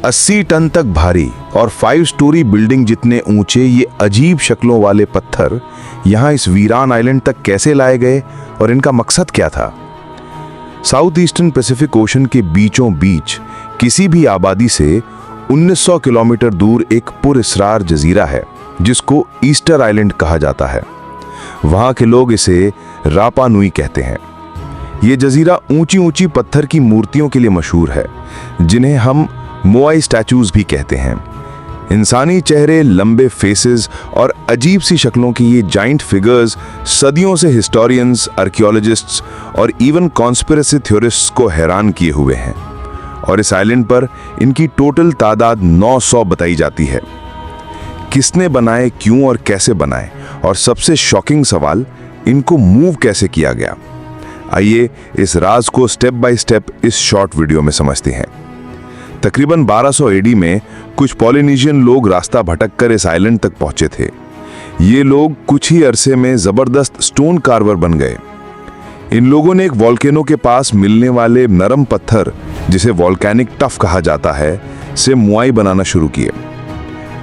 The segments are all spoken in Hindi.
80 टन तक भारी और 5 स्टोरी बिल्डिंग जितने ऊंचे ये अजीब शक्लों वाले पत्थर यहाँ इस वीरान आइलैंड तक कैसे लाए गए और इनका मकसद क्या था? साउथ ईस्टर्न पैसिफिक ओशन के बीचों बीच किसी भी आबादी से 1900 किलोमीटर दूर एक पुरअसरार जजीरा है जिसको ईस्टर आइलैंड कहा जाता है। वहाँ के लोग इसे रापा नुई कहते हैं। ये जजीरा ऊंची ऊंची पत्थर की मूर्तियों के लिए मशहूर है जिन्हें हम मोआई स्टैचूज भी कहते हैं। इंसानी चेहरे, लंबे फेसेस और अजीब सी शक्लों की ये जाइंट फिगर्स सदियों से हिस्टोरियंस, आर्कियोलॉजिस्ट्स और इवन कॉन्स्पिरेसी थ्योरिस्ट्स को हैरान किए हुए हैं। और इस आइलैंड पर इनकी टोटल तादाद 900 बताई जाती है। किसने बनाए, क्यों और कैसे बनाए, और सबसे शॉकिंग सवाल, इनको मूव कैसे किया गया? आइए इस राज को स्टेप बाय स्टेप इस शॉर्ट वीडियो में समझते हैं। तकरीबन 1200 एडी में कुछ पॉलिनेशियन लोग रास्ता भटककर इस आइलैंड तक पहुंचे थे। ये लोग कुछ ही अरसे में जबरदस्त स्टोन कार्वर बन गए। इन लोगों ने एक वॉल्केनो के पास मिलने वाले नरम पत्थर, जिसे वॉल्केनिक टफ कहा जाता है, से मोआई बनाना शुरू किए।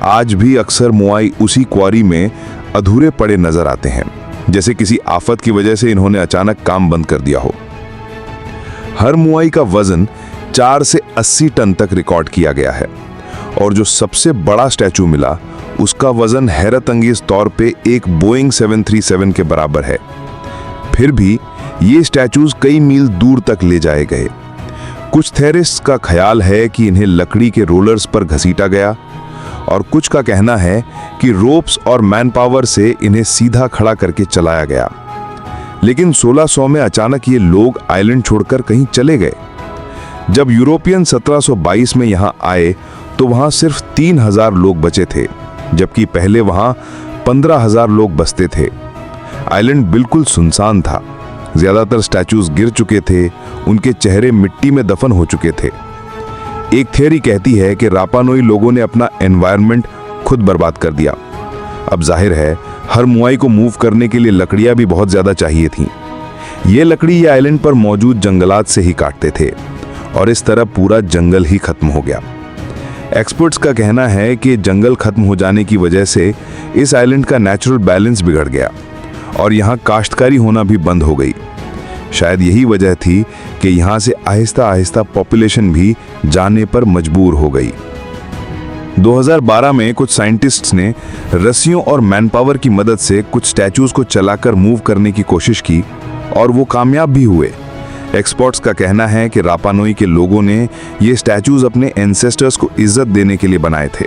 आज भी अक्सर मोआई उसी क्वारी में अधूरे पड़े नजर आते हैं, जैसे किसी आफत की वजह से इन्होंने अचानक काम बंद कर दिया हो। हर मोआई का वजन 4 से 80 टन तक रिकॉर्ड किया गया है और जो सबसे बड़ा स्टैचू मिला उसका वजन हैरत अंगेज तौर पे एक बोइंग 737 के बराबर है। फिर भी ये स्टैचूज कई मील दूर तक ले जाए गए। कुछ थेरिस्ट्स का ख्याल है कि इन्हें लकड़ी के रोलर्स पर घसीटा गया और कुछ का कहना है कि रोप्स और मैन पावर से इन्हें सीधा खड़ा करके चलाया गया। लेकिन 1600 में अचानक ये लोग आइलैंड छोड़कर कहीं चले गए। जब यूरोपियन 1722 में यहाँ आए तो वहाँ सिर्फ 3000 लोग बचे थे, जबकि पहले वहाँ 15000 लोग बसते थे। आइलैंड बिल्कुल सुनसान था। ज्यादातर स्टैचूज गिर चुके थे, उनके चेहरे मिट्टी में दफन हो चुके थे। एक थियरी कहती है कि रापा नुई लोगों ने अपना एनवायरनमेंट खुद बर्बाद कर दिया। अब जाहिर है हर मोआई को मूव करने के लिए लकड़ियां भी बहुत ज्यादा चाहिए थीं। ये लकड़ी ये आइलैंड पर मौजूद जंगलात से ही काटते थे और इस तरह पूरा जंगल ही खत्म हो गया। एक्सपर्ट्स का कहना है कि जंगल खत्म हो जाने की वजह से इस आइलैंड का नेचुरल बैलेंस बिगड़ गया और यहाँ काश्तकारी होना भी बंद हो गई। शायद यही वजह थी कि यहाँ से आहिस्ता आहिस्ता पॉपुलेशन भी जाने पर मजबूर हो गई। 2012 में कुछ साइंटिस्ट्स ने रस्सियों और मैनपावर की मदद से कुछ स्टैचूज को चलाकर मूव करने की कोशिश की और वो कामयाब भी हुए। एक्सपर्ट्स का कहना है कि रापा नुई के लोगों ने ये स्टैचूज अपने एंसेस्टर्स को इज्जत देने के लिए बनाए थे।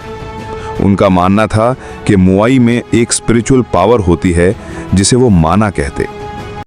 उनका मानना था कि मोआई में एक स्पिरिचुअल पावर होती है जिसे वो माना कहते।